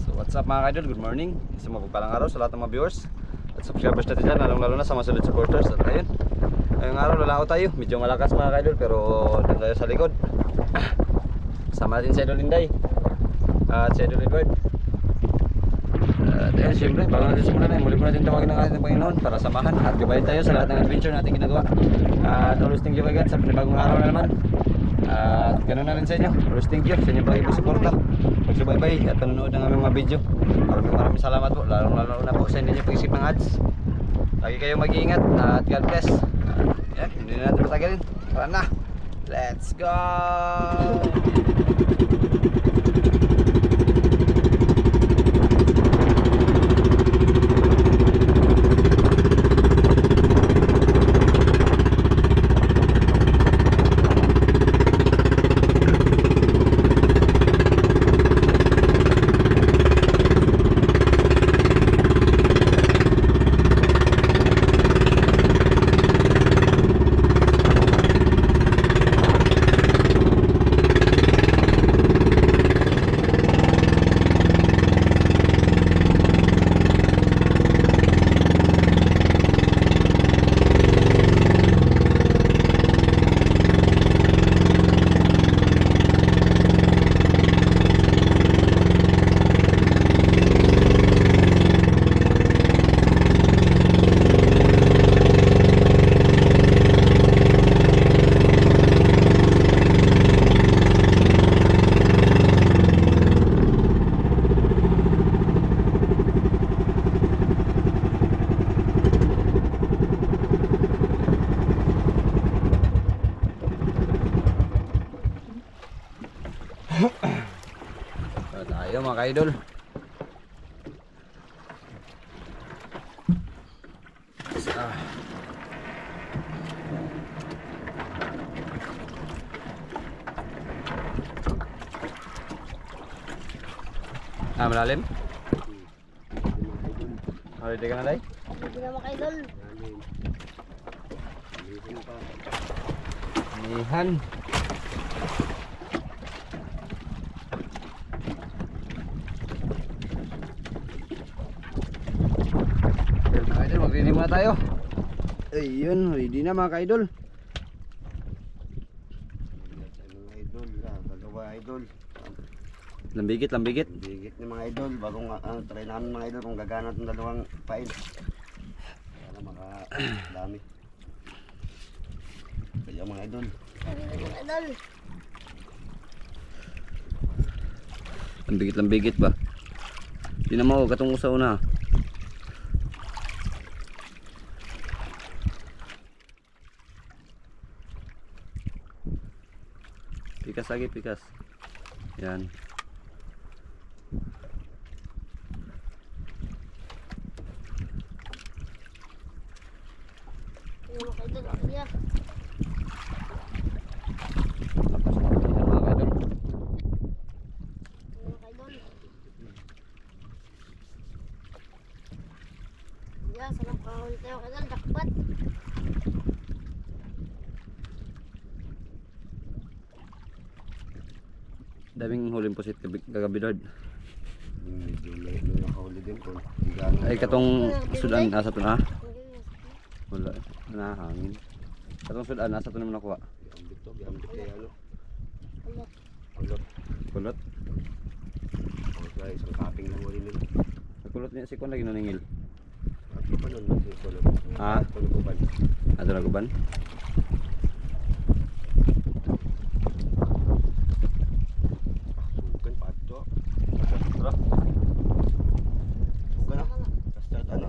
So what's up mga kaidol, good morning. Isang mapagpalang araw sa lahat ng mga viewers at subscribers natin dyan, lalong-lalo na sa mga solid supporters. At ayun, ngayong araw lalako tayo, medyo malakas mga kaidol, pero doon tayo sa likod. Sama natin si Idol Inday at si Idol Edward. At ayun, syempre, bago natin simulan ay muli po natin tawagin ng ating Panginoon para samahan at gabayan tayo sa lahat ng adventure natin ginagawa. At always thank you agad sa panibagong araw na naman. At ganoon na rin sa inyo, always thank you sa inyong pag-ibig suporta, pagsubaybay at panonood ng aming mga video. Maraming salamat po, lalo na po sa inyo pag-isip ng ads. Lagi kayong mag-iingat at God bless. Yan, hindi na natin patagalin, tara na, let's go! Tayo mga ka-idol. Malalim? Ready ka na, Day? Ready na mga ka-idol. Anihan. Mag-ready muna tayo. Ayun, ready na mga ka-idol. Lambigit. Lambigit ni mga idol. Bagong try namin mga idol kung gagana itong dalawang pain. Para makadami. Kaya mga idol. Lambigit ba? Hindi na mo katong sa una. Pikas lagi, pikas. Yan. Mga ka-idol, iya. Tapos mga ka-idol. Mga ka-idol. Iya, sarap kahuli tayo ka-idol, jackpot. Daming huling pusit kagabi Lord. Medyo may nakahuli din po. Ay katong sudan nasa to na. Wala na hangin. Katong sudan nasa to naman nakuha. Gambit kaya ano. Kulot. Kulot. Kulot. Okay, isang kaping lang uli nila. Kulot niya si kon lagi naningil. Ano pa nun natin kulot? Ha? Tuluguban. Ato na guban. Sugan pa ito. Tara. Sugan na. Kastart ano.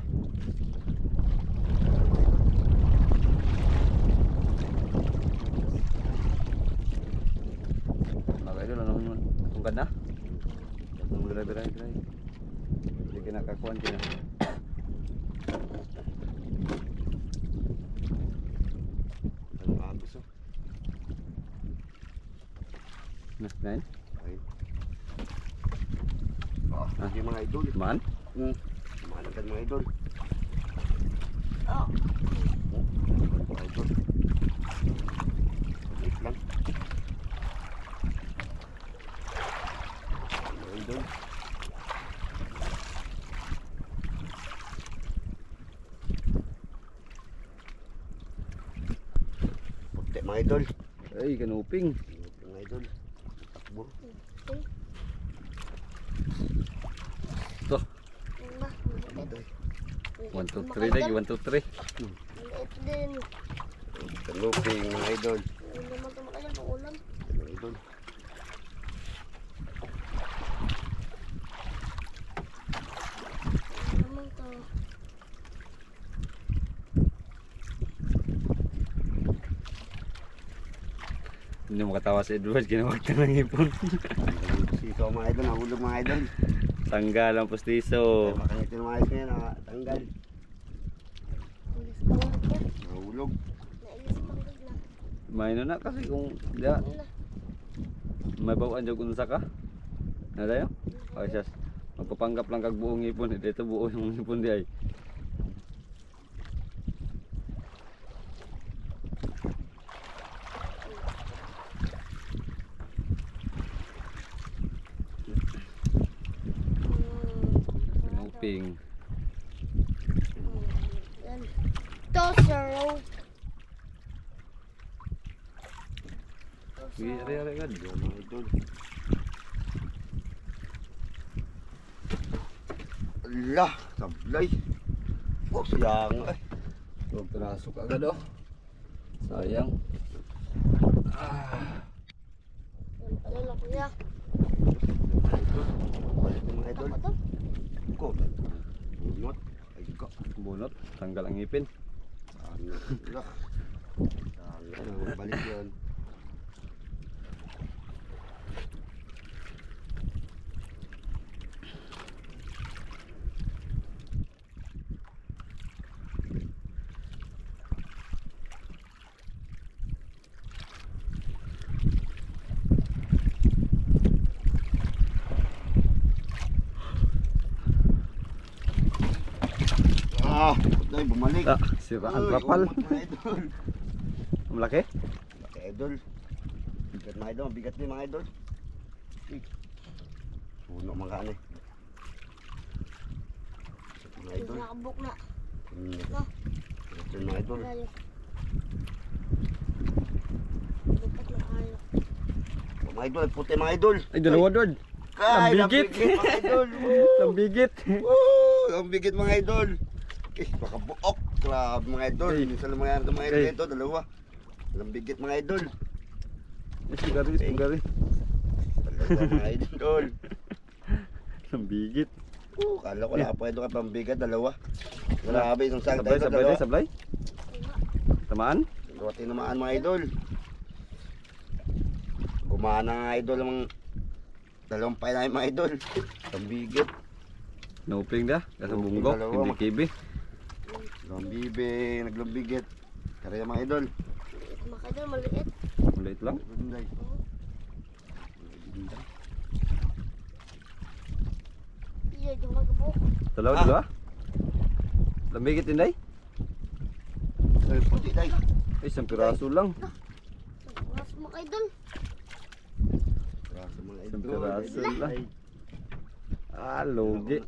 Idol, ano naman? Tungkad na? Biray. Hindi kinakakuan kina. Ano agos oh. Nain? Okay. Hindi mga idol. Man? Malagad mga idol. Oh. Mga idol. Wait lang. Mga idol. mga idol. Ay, kanuping. Mga idol. Takbo. Ito. Yan ba? Maliit. 1, 2, 3 lagi. 1, 2, 3. Maliit din. Kanuping mga idol. Hindi naman ito makailan pang ulam. Mga idol. Hindi naman ito. Hindi mo katawa sa Edward. Ginawag ka ng ipon. Sito mga idol. Nahulog mga idol. Tanggal ang pustiso. Makangit yung mga idol ngayon. Tanggal. Ilis pa nga ito. Nahulog. Nailis pa nga na. Maino na kasi kung da, Ano na? may bawaan dyan kung ka. Na dayo? Okay, siyas. Magpapanggap lang kag buong ipon. Dito buo yung ipon di ay. Kanuping. Yan. Toaster road. Sige, ari agad. Yan mga idol. Allah, sablay. Oh, sayang ay. Huwag pinasok agad oh. Sayang. Yan pala lang kuya. Balik yung mga idol. Ako to. Ko. Bunot. Ay ko. Bunot. Tanggal ang ngipin. Ano? Allah. Sayang. Balik yun. Ay, bumalik. Ah, sira ang trapal. Umat, mga idol. Malaki? Mga idol. Bigat mga idol. Bigat din mga idol. Puno mga ano eh. Mga idol. Nakabuk na. No. Ito mga idol. Layo. Lupat na kayo. Mga idol, puti mga idol. Ay, dalawa doon. Ay, Lambigit. lambigit mga idol. Lambigit. Woo! Lambigit mga idol. Eh, baka buok. Grabe mga idol. Ay. Minsan lang mga mga idol Ay. ito, dalawa. Lambigit mga idol. Ay, sigaris, sigaris. Dalawa mga idol. Lambigit. Kala ko wala pa ito ka pambigat, dalawa. Grabe, isang sang Sablay, tayo, sablay, dalawa. sablay. Tamaan? Dalawa tinamaan mga idol. Gumana nga idol ang dalawang pay namin mga idol. Pambigit. Nuping dah. Kasi Nuping bunggok. dalawa, Hindi kibi. Lambibe, naglambigit. Karaya mga idol. Makadal maliit. Maliit lang. Bunday. Iya, yung magabuk. Dalawa, Ah. dalawa. Lambigit inday. Ay, puti day. Ay, isang piraso lang. Mas makaidol. Raso mga Isang idol. piraso lang. Ah, logi.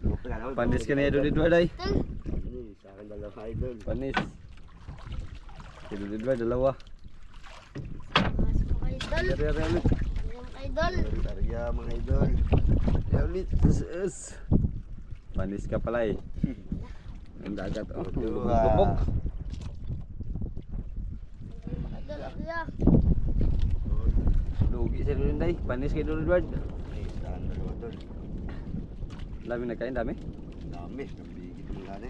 Panis Panis ka na idol Edward ay. Tal. Ini sa akin dalawa idol. Panis. Idol Edward, dalawa. Mas makaidol. Yari, yari, ulit. Yung makaidol. Karya mga idol. Yari, ulit. Yes. Panis ka pala eh. Ang dagat. Oh, lubog. Yung makaidol, ako ya. Lugi sa idol inday. Panis kay idol Edward. Ay, saan dalawa idol. Dami nagkain, dami. Dami, nabigit mo gani.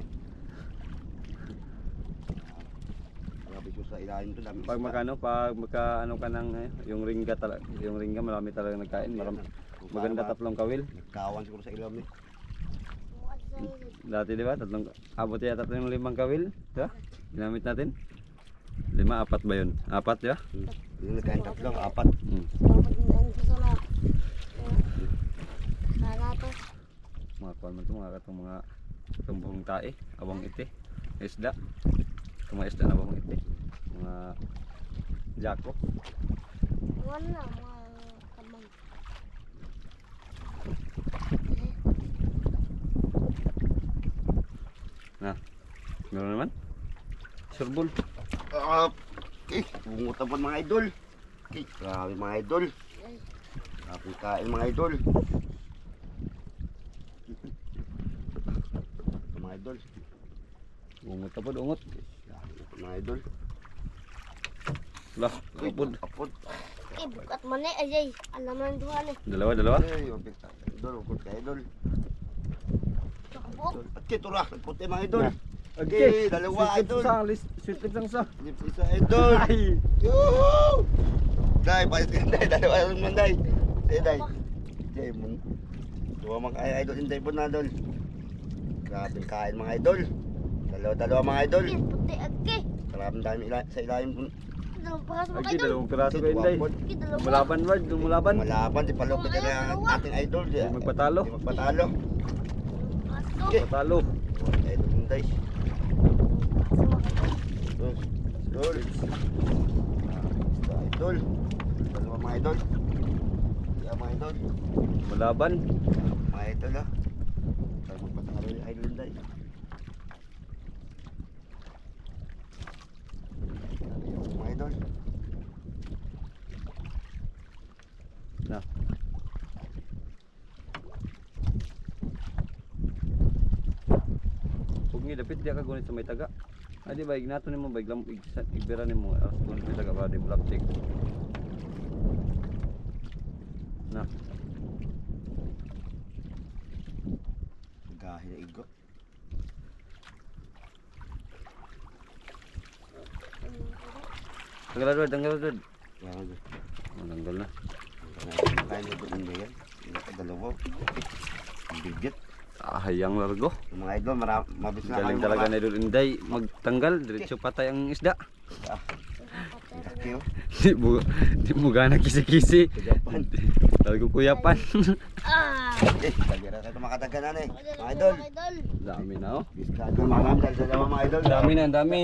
Grabe ko sa ilalim to, dami. Pag magkano, pag magkaano ka ng yung ringga talaga, yung ringga marami talaga nagkain. Maganda tatlong kawil. Nagkawan siguro sa ilalim ni. Bukas sa ilid. Dati di ba? Abot yata tayo ng 5 kawil. Diba? Ginamit natin. 5, 4 ba yun? 4 di ba? Yung nagkain tatlo, apat. Dapat mo ang susala. Sana to. Mga kuwan man ito, mga katong mga tumbong tae, awang ite, isda. Itong mga isda na bawang ite. Mga jako. Iwan na, mga kamang. Na, meron naman. Surbol. Ah, Okay, bungot na po mga idol. Okay, grabe mga idol. Grabe kain mga idol. Mga idol. Ungot na po, ungot. Grabe po mga idol. Lah, Uy, kapod. kapod. Eh, bukat man eh, ajay. Alam mo yung duha ni. Dalawa. Ay, wapit ka. Idol, ukot ka idol. Takbo. At kitura, nagputi mga idol. Okay, dalawa idol. Sweet tip sang sa. Lips isa idol. Yoo! Day, pahit ka day. Dalawa idol man day. Say day. Jay, mun. Dua mga kaya idol. Hinday po na idol. Grabe kain mga idol. Dalawa mga idol. Eh, puti agi. Maraming dami sa ilalim po. Dalawang pakas mo Okay, kayo doon. dalawang piraso Kasi kayo, Inday. duwapon. Eh, dalawa. Malaban, Ward. Malaban. Malaban, di palupit na ang ating idol. Di magpatalo. Di magpatalo. Pasko. Okay. Patalo. Idol Hinday. Idol. Idol. Dalawa mga idol. Kaya mga idol. Malaban. Mga idol ah. Tayo magpatalo yung idol Hinday. Mga idol. Na. Huwag niyo dapit di ka gunit sa may taga. Adi ba ignato nimo ba iglam igbera nimo aras gunit sa taga para di mo laptik. Na. Gahi na igo. Tanggal Ward. Kaya nga. Tanggal na. Kaya na ito hindi yan. Dalawa. Ang bigit. Hayang largo. Yung mga idol, mabis na Galing talaga na Idol Inday magtanggal diretso patay ang isda. Laki oh. Di mo gana kisi-kisi. Kuyapan. Talaga kuyapan. Ah. Eh, tagira tayo makataganan eh. Mga idol. Mga idol. Dami na oh. Biskado mga nandal sa dalawa mga idol. Dami na, dami.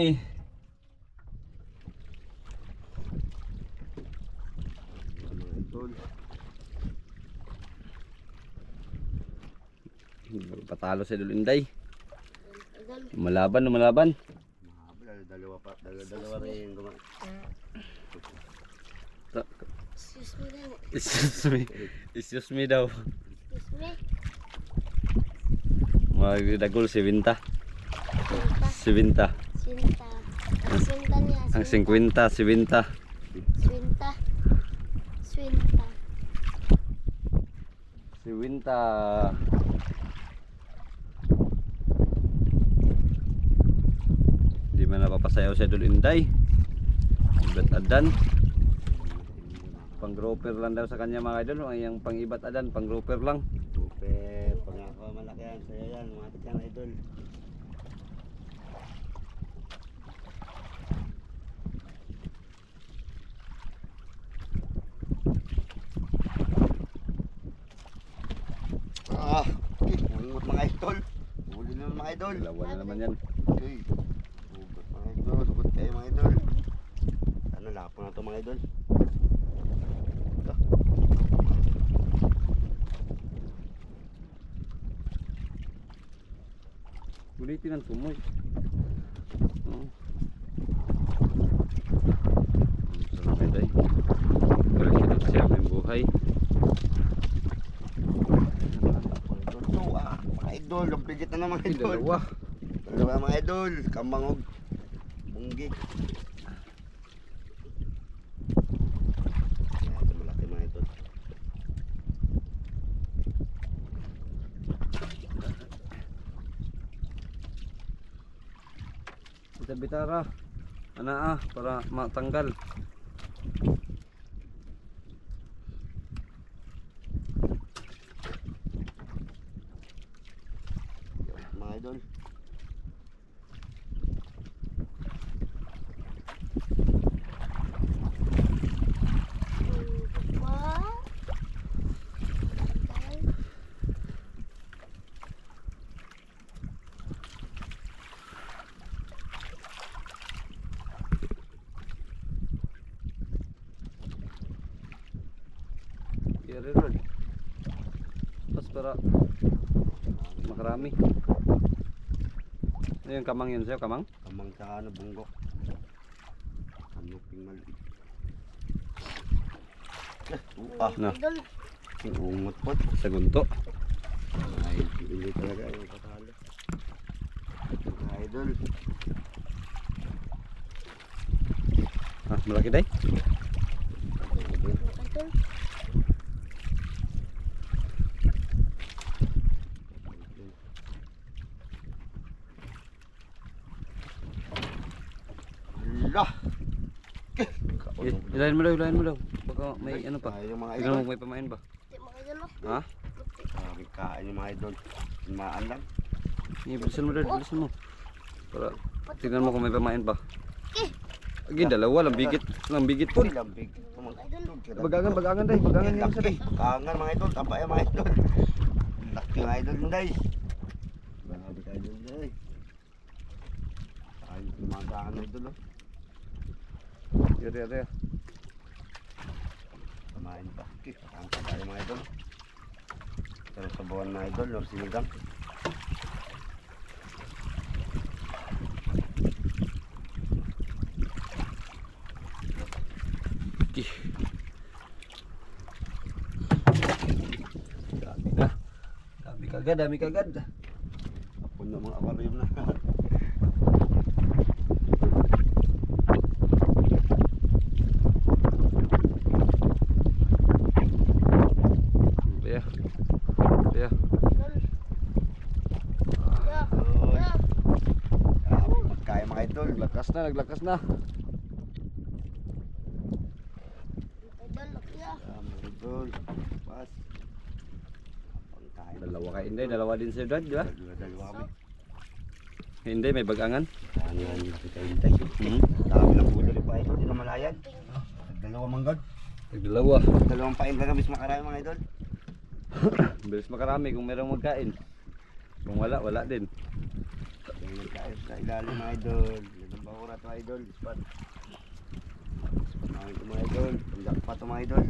Mga idol. Patalo si Idol Inday. Idol. Malaban. Mahabol, dalawa rin. Excuse me din. Excuse me daw. Excuse me. Magdagol si Vinta. Sinta. Si Vinta. Sinta. Sinta niya. Ang 50 si Vinta. Swinta. Swinta. Si Vinta. Di man napapasayaw si Idol Inday. Ibat adan. Pang grouper lang daw sa kanya mga idol. Ang pang ibat adan, pang grouper lang. Super, pangako malaki yan. Saya yan, mga tiyan idol. Ulingot mga idol. Uli na mga idol. Dalawa na naman yan. Okay. Ugot mga idol. Ugot kayo mga idol. Ano, lapo na ito mga idol. Ito. Ulitin ang tumoy. Oh. Sarap Inday. Balik siya ang buhay. Ito, mga idol. Lumpigit na mga idol. Dalawa. Dalawa mga idol. Kambangog. Bunggig. Ito malaki mga idol. Bitara. Ana para matanggal. Mga idol. Wow. Yari ron. Tapos para makarami. Ano yung kamang yun sa'yo? Kamang? Kamang sa ano, bunggok. Luping maliit. Na. Idol. Ang ungot po. Sa gunto. Ay, hindi talaga yung patalo. Idol. Ah, malaki day. Idol. Lah. Ilahin mo daw. Baka may ano pa. Ay, yung mga Tignan idol. mo may pamain ba? Di mo idol no? Ha? Grabe kain yung mga idol. Maan lang. Bilisan mo daw, bilisan mo. Para tignan mo kung may pamain ba. Okay. Agi, dalawa, lambigit po. Lambig. Bagangan day, bagangan yan sa day. Kangan mga idol, tapay mga idol. Laki mga idol yun day. Grabe ka idol day. Ay, kumagaan na idol oh. Yari. Kumain pa. Ang tayo mga idol. Pero sa buwan na idol, or sinigang. Okay. Dami kagad. Apon na mga aquarium na. Kaya. Idol. Ya. Idol. Ya. Grabe magkain mga idol. Naglakas na. Idol. Ya. Mga idol. Pas. Pangkain. Dalawa ka Inday, dalawa din si Dad, di ba? Dalawa kami. Inday, may bagangan. Kangan, nakita yung tayo. Hmm. Dami ng pulo rin pa idol. Hindi na malayan. Dalawa manggod. Dalawa. Dalawang pain lang bis makarami mga idol. Bilis makarami kung merong magkain. Kung wala, wala din. Yung nagkain sa ilalim mga idol. Yung bakura to idol. Spot. Spot mga idol. Panjak pa to mga idol.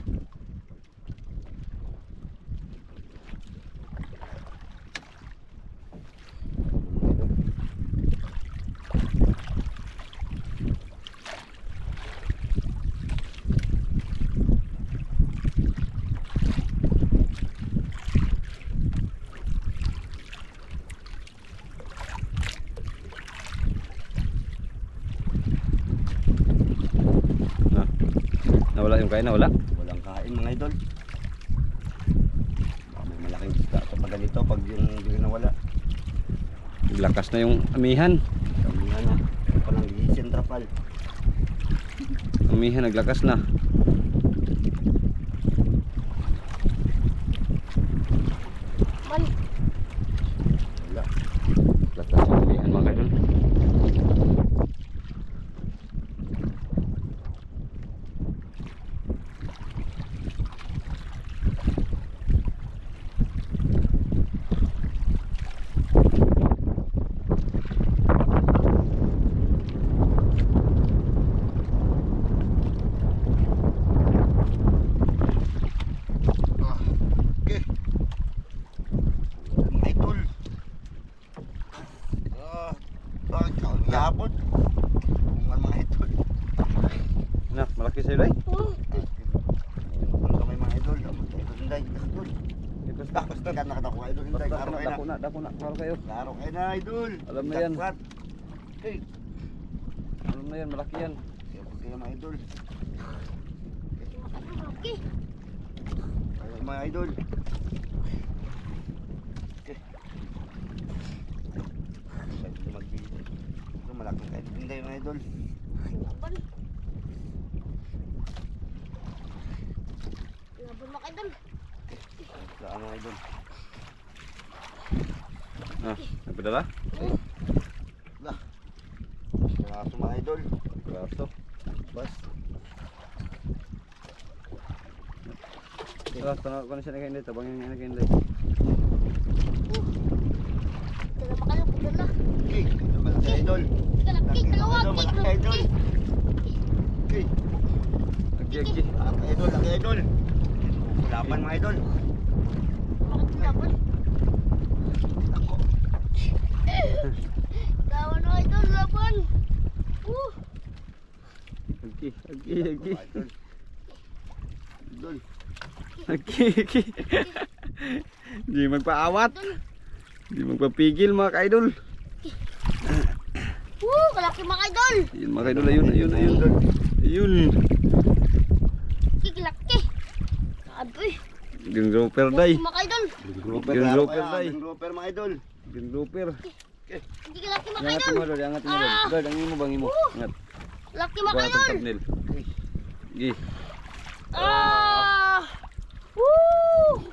Nawala yung kain, nawala. Walang kain mga idol. May malaking isda kapag ganito pag yung hindi nawala. Lakas na yung amihan. Kami na. Ito pa lang gisin trapal. Amihan, naglakas na. Man. Wala. Lakas yung amihan mga kaidol. Okay. Mga idol. Bakit ka yabot? Mga idol. Na, malaki sa'yo day. Ano kami mga idol? Mga idol hindi. Idol. Basta, Basta ka nakatawa idol hindi. Klaro kayo na. dako na, klaro kayo. Klaro kayo na idol. Alam na yan. Jackpot. Okay. Alam na yan, malaki yan. Kaya po kayo mga idol. Okay. Kaya mga idol. Okay. Sabi magbigay. Ito malaking kayo hindi mga idol. Laban. Laban mga idol. Saan mga idol? Ah, nagpadala? Lah. Kaso mga idol. Braso. Bas. Tara, ko na siya na kain day. Tabangin niya na kain day. Dala makalo po dala. Okay. Ito malaki idol. Kalaki, kalawag. Malaki idol. Okay. Agi. Malaki idol. Laki idol. Laban mga idol. Bakit laban? Ako. Lawan mga idol, laban. Agi. Agi. Idol. Idol. Agi. Di magpaawat. Di magpapigil mga ka-idol. Kalaki mga idol. Ayun mga ka-idol, ayun. Ayun. Kalaki. Adoy. Green grouper day. Mga idol. Grouper, Green laro grouper, kaya. day. Green grouper mga idol. Green grouper. Hindi kalaki mga Angat idol. mo Lord, angat mo Lord. Lord, ang imo bang imo? Angat. Laki mga Buhat idol. ang thumbnail. Gi. Ah! Woo!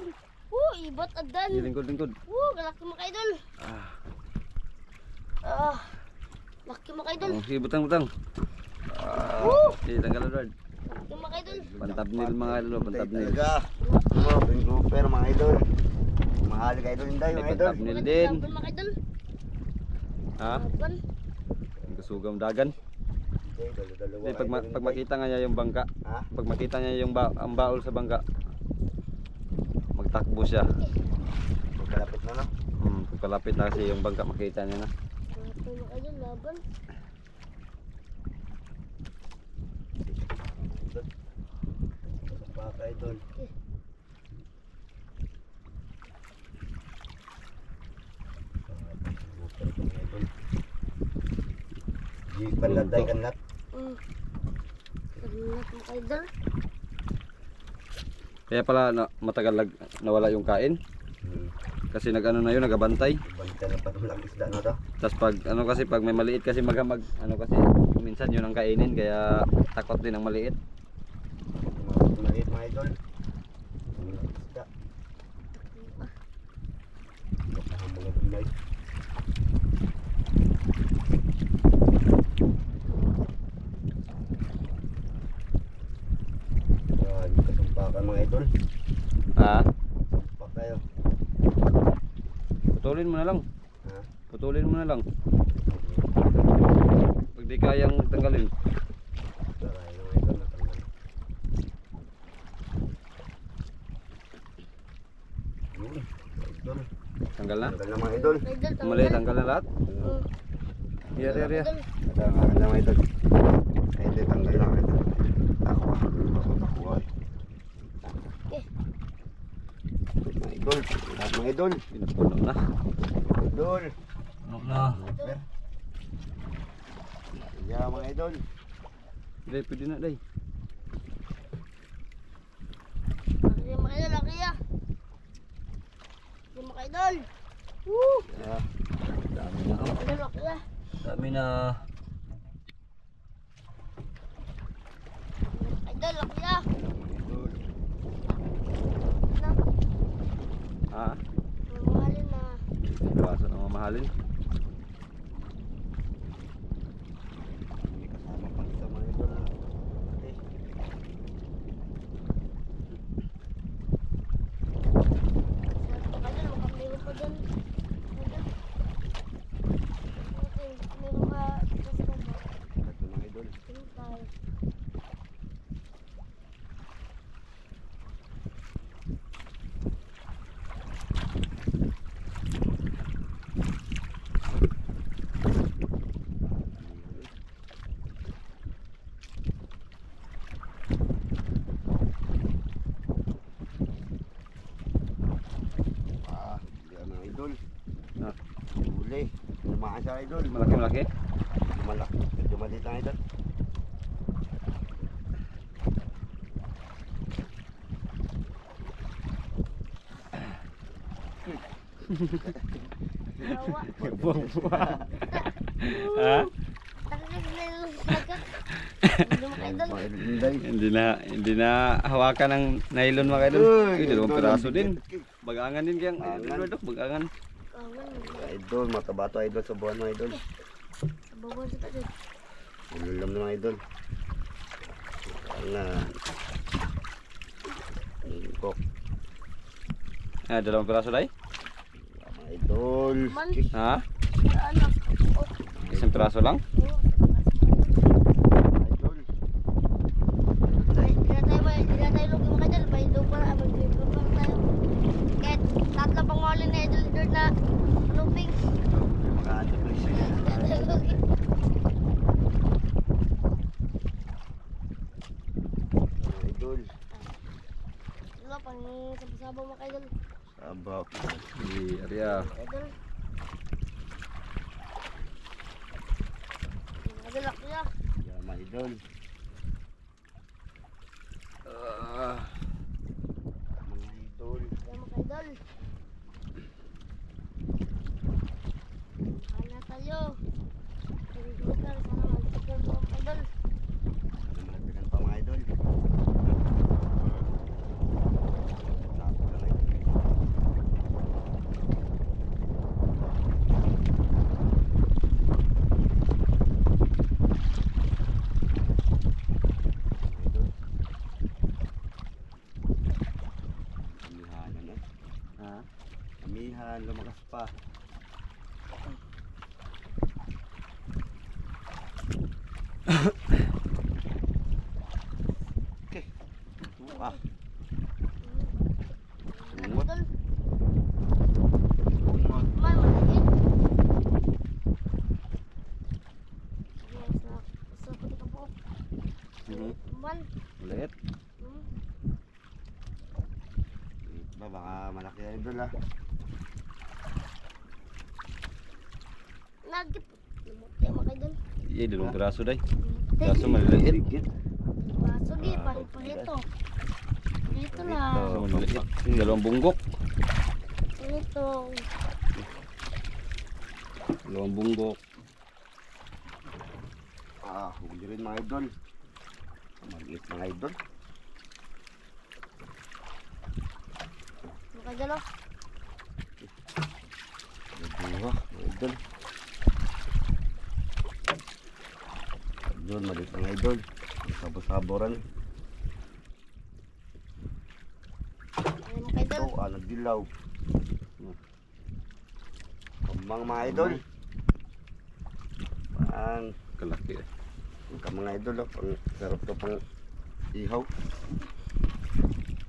Ibot adan. Gi, lingkod. Kalaki mga idol. Ah. Laki mga idol. Oh, sige, butang. Sige, tanggal Lord. Laki mga idol. Pantabnil mga idol, pantabnil. Talaga. Green grouper mga idol. Mahal ka idol Inday May mga idol. pantabnil din. Laban mga idol. Ha? Laban. Ang kasugam dagan. Dalawa. Hindi, pag makita nga niya yung bangka, Ha? pag makita niya yung ang baul sa bangka, magtakbo siya. Pagkalapit na no. Pagkalapit na kasi yung bangka, makita niya na. Laki mga idol. Laban. Baka idol. Kanlat. Kanlat mga idol. Kaya pala matagal nawala yung kain. Kasi nag-ano na yun, nagabantay. Balikan na pa lang isda na to. Tapos pag may maliit kasi ano kasi minsan yun ang kainin, kaya takot din ang maliit. Maliit mga idol. Isda. Mga gulay. Kasumpakan mga idol. Ha? Sumpak tayo. Putulin mo na lang. Ha? Putulin mo na lang. Pag di kayang tanggalin. Taray mga idol natanggal. Yun. Idol. Tanggal na? Tanggal na mga idol. Idol. Mali, tanggal na lahat. Iya. Idol. Tanggal na mga idol. Hindi tanggal na mga idol. Ako ah. Ako ah. Mga idol. Lahat mga idol. Pinupuno na. Idol. Puno na. Yeah, mga idol. Day, pwede na day. Laki mga idol. Laki ah. Laki mga idol. Woo! Yeah. Dami na. Oh. Idol laki ah. Dami na. Idol laki ah. Idol. Ha? Mamahalin na. Iwasan ang mamahalin. May kasama pang isa mga idol. Okay. Idol, baka mayroon pa dyan. Idol. Okay, mayroon pa dyan sa baba. Ito mga idol. Tingin tayo. Hindi mga idol. Ah. Huli. Lumaan siya idol. Malaki. Malaki. Medyo maliit ang idol. Tawa. Buwang-buwang. Ha? Takinig na yung sagak. Idol mga idol. Mga idol Inday. Hindi na hawakan ng nylon mga idol. Uy, dalawang idol, piraso ang din. bigat. Bagangan din kayang Bagangan. idol. Bagangan. Kawan. Idol, mataba to idol sa buwan mga idol. Sa bawah sa tayo. Ulam na mga idol. Ang kok. Dalawang piraso day? Mga idol. Man. Ha? Ano? Oh. Isang piraso lang? Oh. Idol. Hindi na tayo lugi mga idol. May lupa na. Mag-lupa pa tayo. Kahit tatlo pang wali na idol na luping. Mga idol please. Hindi na tayo lugi. Sabang mga idol. Sabaw. Di area. Idol. Idol ako ya. Yan mga idol. Mga idol. Yan mga idol. Kaya tayo. Sana mag-super po mga idol. Malagdagan pa mga idol. Tapos na lang. Idol. Amihan na. Ha? Amihan, lumakas pa. Okay. Wah. Yan, What? idol. Umag. Man, malaki. Yan, sa puti ka po. Man. Ulit. Ba, baka malaki na idol ah. Nagip. Lumutya mga idol. Iya, dalawang piraso day. Lumutya. Piraso maliliit. Ligit. Baso di, parang palito. Palito lang. Piraso maliliit. Yung dalawang bunggok. Palito. Dalawang bunggok. Ah, huli rin mga idol. Maliit mga idol. Mga idol oh. Nabuha mga idol. Idol, maliit mga idol. Sabo-saboran. Ayan mga idol. Ito, nagdilaw. Kambang mga idol. Pang, Kalaki. ang mga idol, oh. Pang sarap to pang ihaw.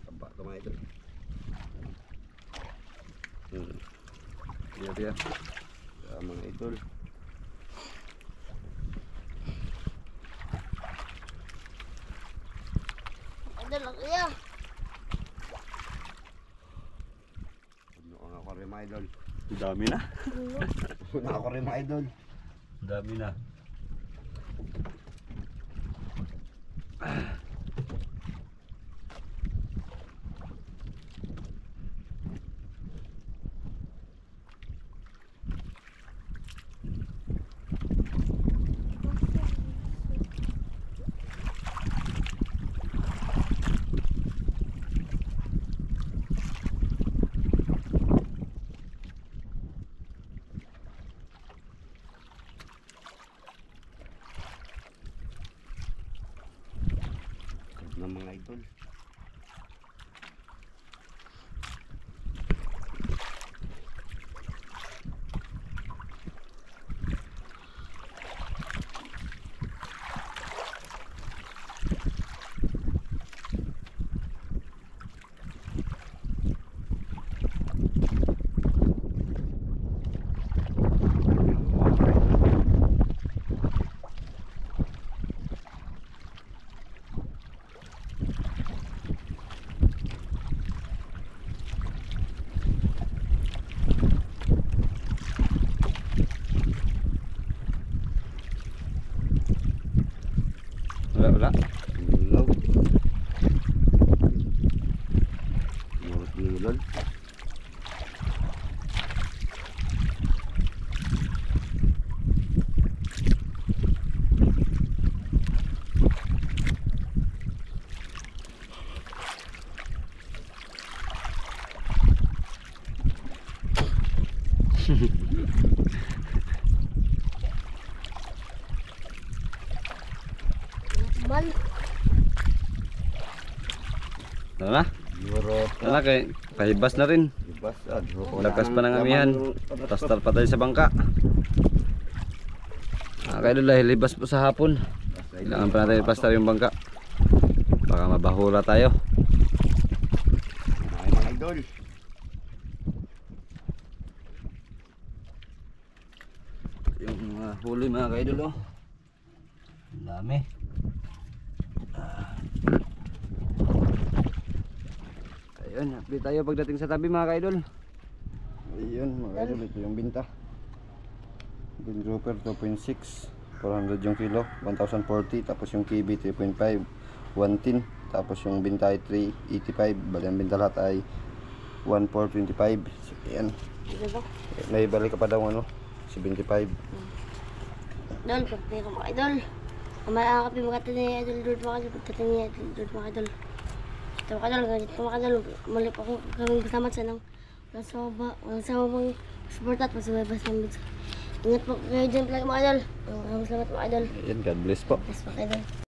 Taba to mga idol. Iya, dia. Kaya mga idol. Idol ako ya. Puno ang ako rin mga idol. Dami na. Puno ako rin mga idol. Dami na. Ng mga idol. Wala. Ilaw. Murot nilol. Man. Ano na? Murot. Ano na kay kahibas na rin. Ibas. Lakas pa ng amihan. Pastal pa tayo sa bangka. Kaya doon dahil libas po sa hapon. Kailangan pa natin ipastar yung bangka. Baka mabahura tayo. Ay mga idol. Yung mga huli mga kaidol oh. Ang dami. Ayun, update tayo pagdating sa tabi mga ka-idol. Ayun mga ka-idol, ito yung binta. Bin grouper 2.6, 400 yung kilo, 1,040. Tapos yung KB 3.5, 110. Tapos yung binta ay 385. Bali ang binta lahat ay 1,425. So, ayan. Diba? May balik ka pa daw ano, 75. Idol, pagtira mga idol. Kamala kapi mga ni idol Lord mga idol. Pagdating ni idol Lord mga idol. Ito mga idol, ganit po mga idol. Muli po ako kaming kasama sa nang walang sama mong support at masuwebas ng video. Ingat po kayo dyan mga idol. Maraming salamat mga idol. Ayan, God bless po. Yes mga idol.